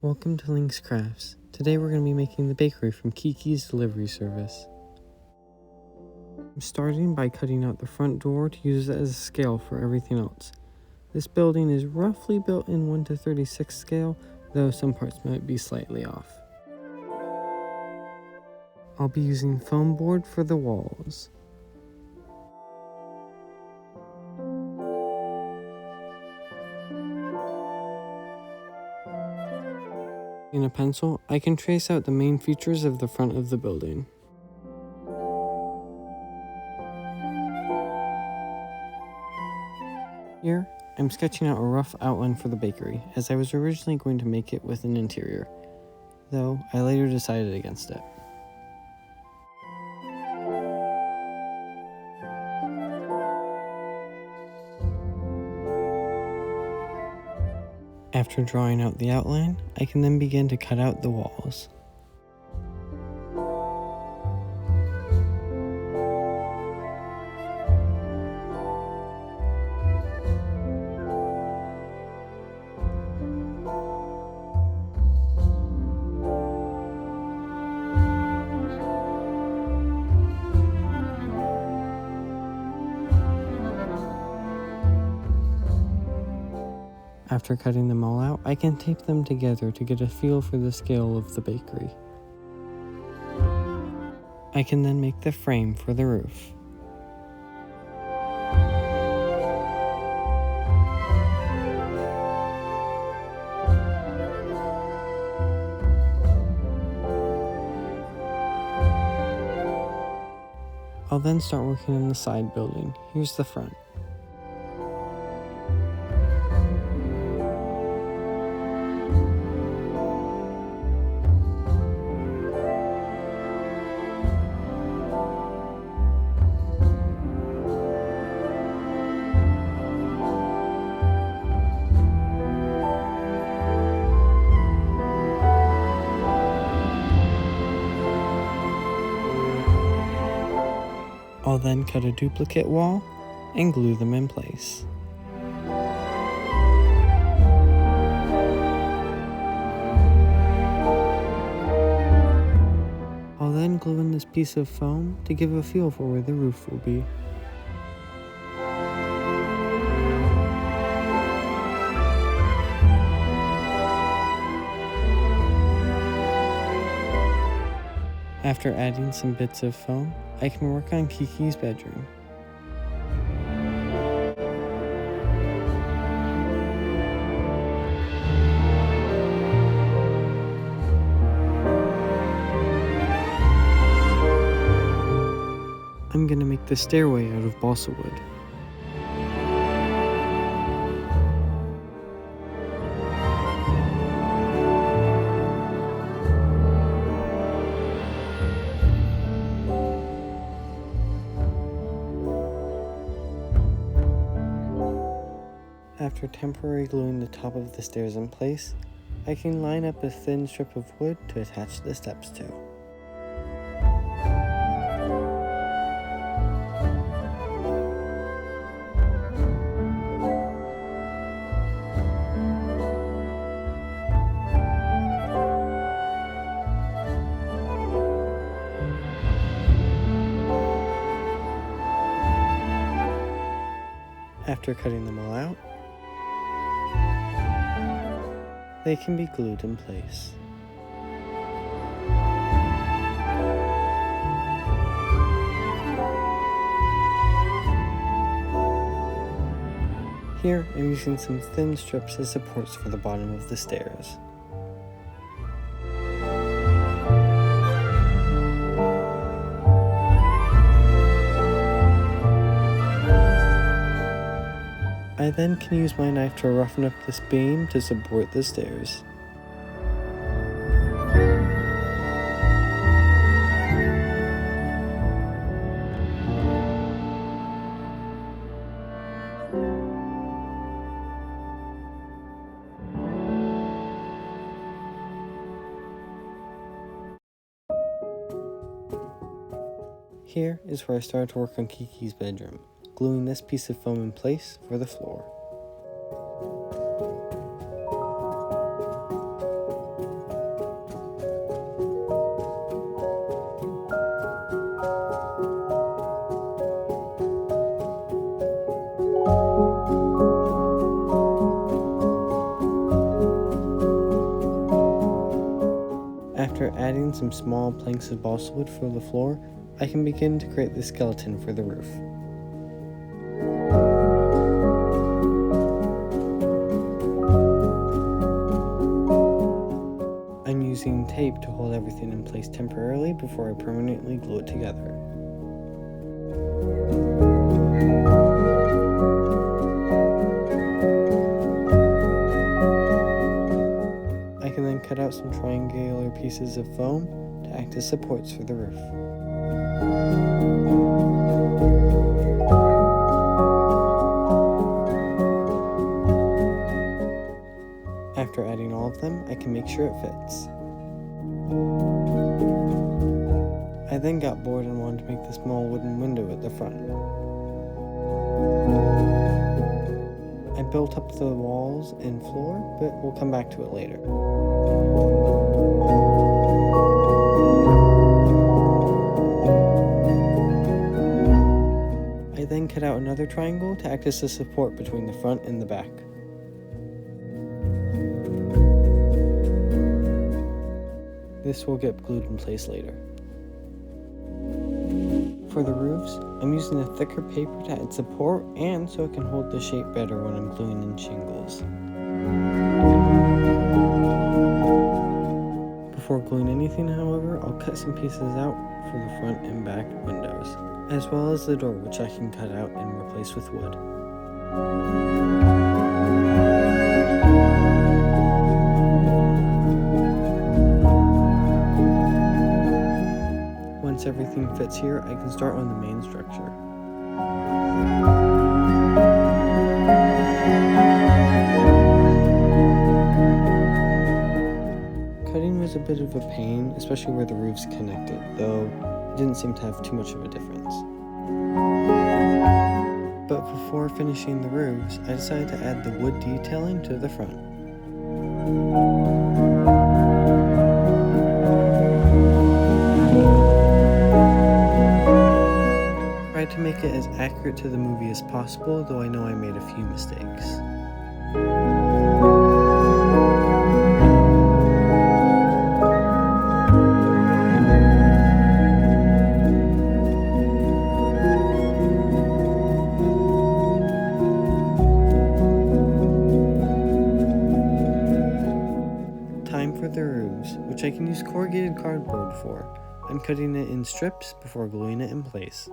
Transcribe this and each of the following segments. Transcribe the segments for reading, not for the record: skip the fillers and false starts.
Welcome to Link's Crafts. Today we're going to be making the bakery from Kiki's delivery service. I'm starting by cutting out the front door to use it as a scale for everything else. This building is roughly built in 1:36 scale, though some parts might be slightly off. I'll be using foam board for the walls. In a pencil, I can trace out the main features of the front of the building. Here, I'm sketching out a rough outline for the bakery, as I was originally going to make it with an interior, though I later decided against it. After drawing out the outline, I can then begin to cut out the walls. After cutting them all out, I can tape them together to get a feel for the scale of the bakery. I can then make the frame for the roof. I'll then start working on the side building. Here's the front. I'll then cut a duplicate wall and glue them in place. I'll then glue in this piece of foam to give a feel for where the roof will be. After adding some bits of foam, I can work on Kiki's bedroom. I'm gonna make the stairway out of balsa wood. After temporarily gluing the top of the stairs in place, I can line up a thin strip of wood to attach the steps to. After cutting them all out, they can be glued in place. Here, I'm using some thin strips as supports for the bottom of the stairs. I then can use my knife to roughen up this beam to support the stairs. Here is where I started to work on Kiki's bedroom, gluing this piece of foam in place for the floor. After adding some small planks of balsa wood for the floor, I can begin to create the skeleton for the roof. I'm using tape to hold everything in place temporarily before I permanently glue it together. I can then cut out some triangular pieces of foam to act as supports for the roof. After adding all of them, I can make sure it fits. I then got bored and wanted to make the small wooden window at the front. I built up the walls and floor, but we'll come back to it later. I then cut out another triangle to act as a support between the front and the back. This will get glued in place later. For the roofs, I'm using a thicker paper to add support and so it can hold the shape better when I'm gluing in shingles. Before gluing anything, however, I'll cut some pieces out for the front and back windows, as well as the door, which I can cut out and replace with wood. Once everything fits here, I can start on the main structure. Cutting was a bit of a pain, especially where the roofs connected, though it didn't seem to have too much of a difference. But before finishing the roofs, I decided to add the wood detailing to the front. I tried to make it as accurate to the movie as possible, though I know I made a few mistakes. Time for the roofs, which I can use corrugated cardboard for. I'm cutting it in strips before gluing it in place.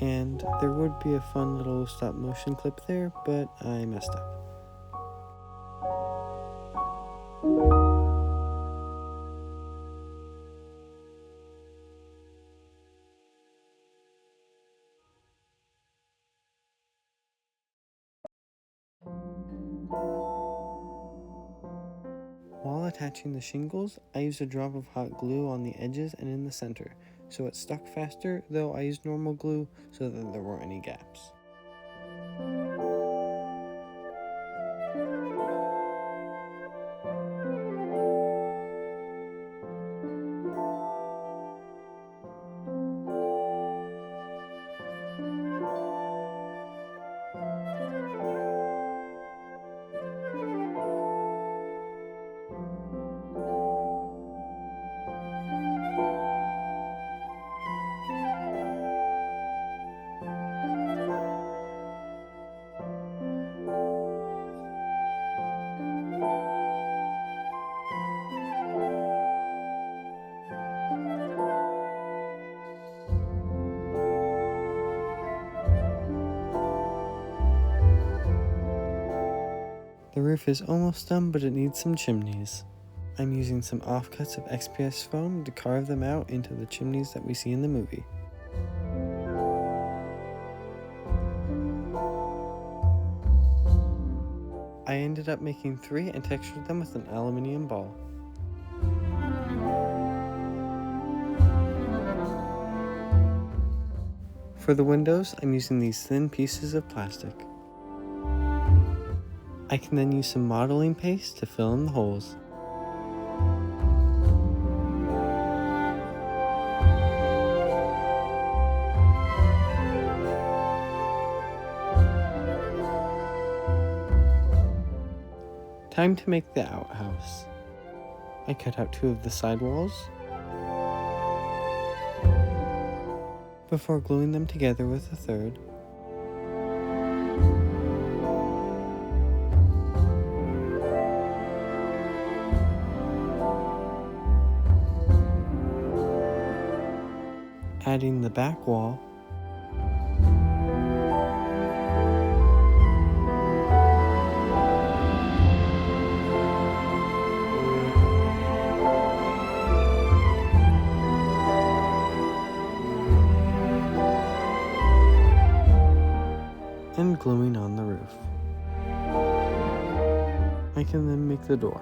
And there would be a fun little stop motion clip there, but I messed up. While attaching the shingles, I used a drop of hot glue on the edges and in the center, so it stuck faster, though I used normal glue so that there weren't any gaps. The roof is almost done, but it needs some chimneys. I'm using some offcuts of XPS foam to carve them out into the chimneys that we see in the movie. I ended up making 3 and textured them with an aluminium ball. For the windows, I'm using these thin pieces of plastic. I can then use some modeling paste to fill in the holes. Time to make the outhouse. I cut out 2 of the side walls before gluing them together with a third. Adding the back wall, and gluing on the roof. I can then make the door.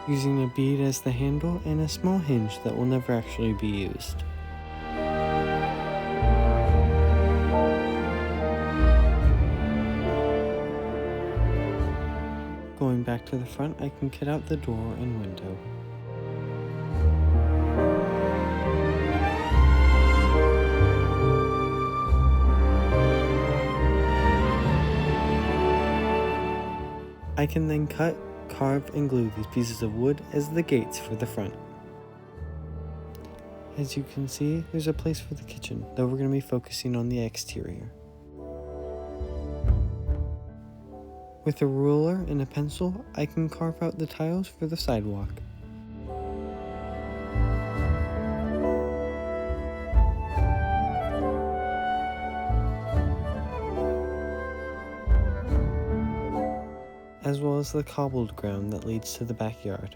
Using a bead as the handle and a small hinge that will never actually be used. Going back to the front, I can cut out the door and window. I can then cut, carve, and glue these pieces of wood as the gates for the front. As you can see, there's a place for the kitchen, though we're going to be focusing on the exterior. With a ruler and a pencil, I can carve out the tiles for the sidewalk. As well as the cobbled ground that leads to the backyard.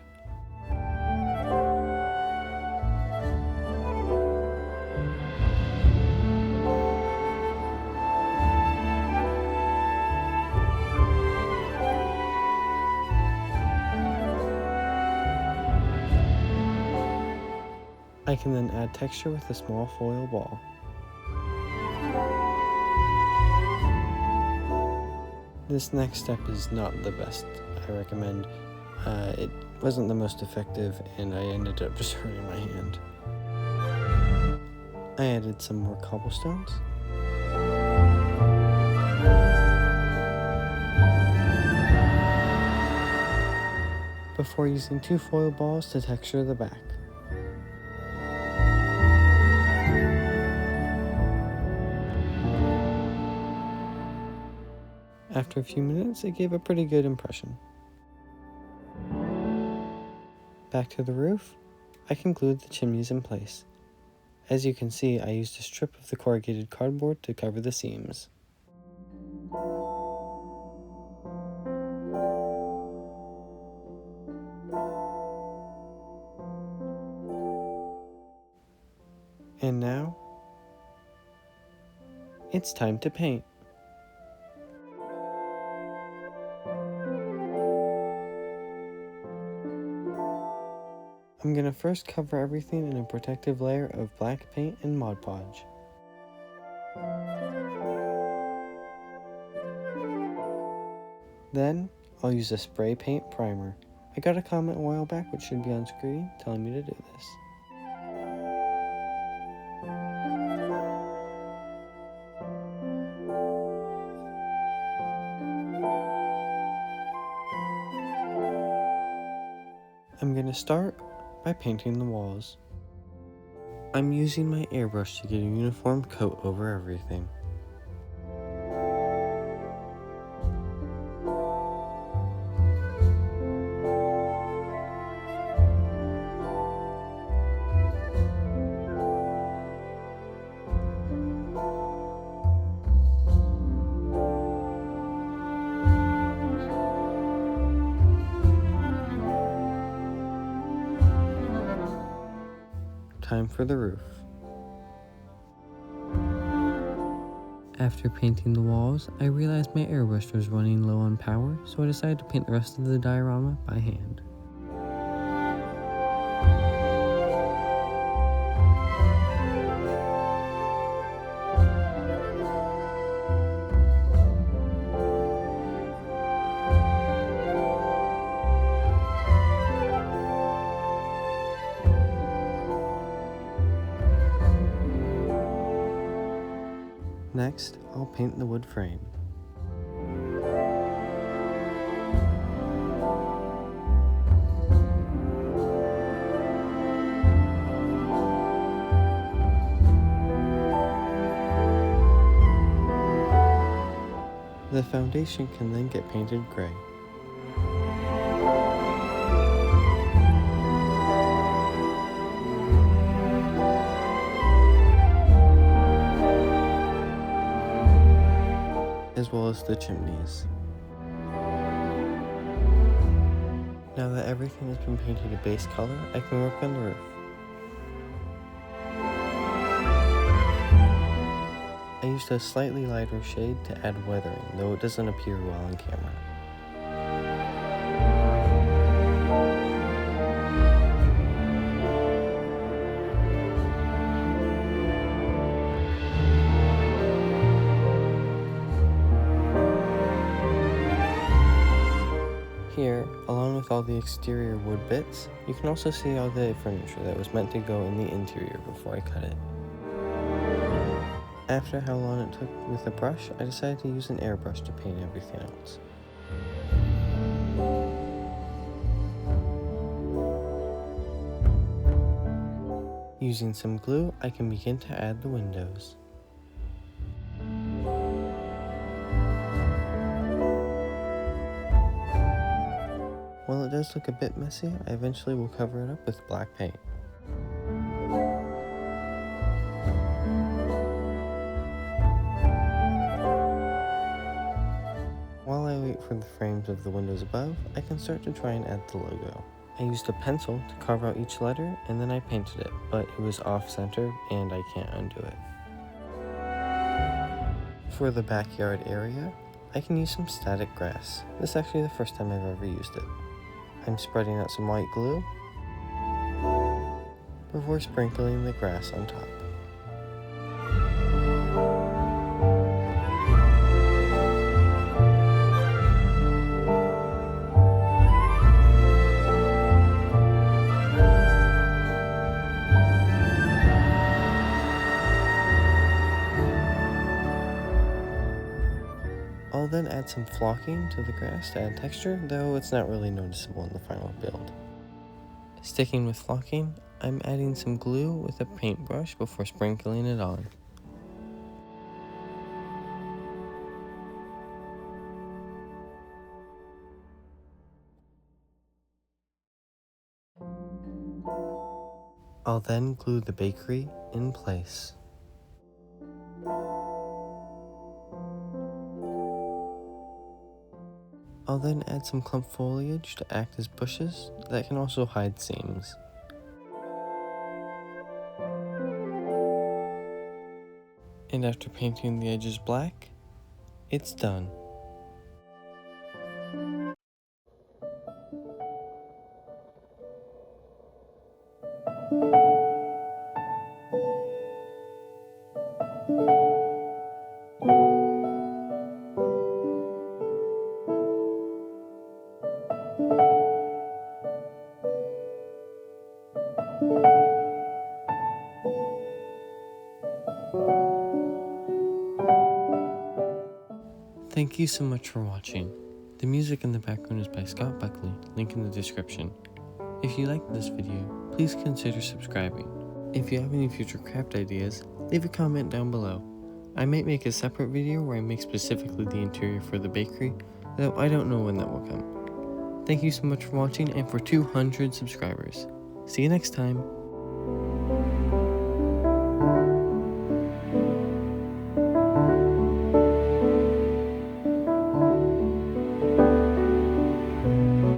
I can then add texture with a small foil ball. This next step is not the best, I recommend. It wasn't the most effective and I ended up just hurting my hand. I added some more cobblestones. Before using 2 foil balls to texture the back. After a few minutes, it gave a pretty good impression. Back to the roof, I can glue the chimneys in place. As you can see, I used a strip of the corrugated cardboard to cover the seams. And now, it's time to paint. I'm going to first cover everything in a protective layer of black paint and Mod Podge. Then, I'll use a spray paint primer. I got a comment a while back, which should be on screen, telling me to do this. I'm going to start by painting the walls. I'm using my airbrush to get a uniform coat over everything. Time for the roof. After painting the walls, I realized my airbrush was running low on power, so I decided to paint the rest of the diorama by hand. Next, I'll paint the wood frame. The foundation can then get painted gray. As well as the chimneys. Now that everything has been painted a base color, I can work on the roof. I used a slightly lighter shade to add weathering, though it doesn't appear well on camera. Here, along with all the exterior wood bits, you can also see all the furniture that was meant to go in the interior before I cut it. After how long it took with a brush, I decided to use an airbrush to paint everything else. Using some glue, I can begin to add the windows. While it does look a bit messy, I eventually will cover it up with black paint. While I wait for the frames of the windows above, I can start to try and add the logo. I used a pencil to carve out each letter and then I painted it, but it was off-center and I can't undo it. For the backyard area, I can use some static grass. This is actually the first time I've ever used it. I'm spreading out some white glue before sprinkling the grass on top. I'll then add some flocking to the grass to add texture, though it's not really noticeable in the final build. Sticking with flocking, I'm adding some glue with a paintbrush before sprinkling it on. I'll then glue the bakery in place. I'll then add some clump foliage to act as bushes that can also hide seams. And after painting the edges black, it's done. Thank you so much for watching. The music in the background is by Scott Buckley, link in the description. If you liked this video, please consider subscribing. If you have any future craft ideas, leave a comment down below. I might make a separate video where I make specifically the interior for the bakery, though I don't know when that will come. Thank you so much for watching and for 200 subscribers. See you next time.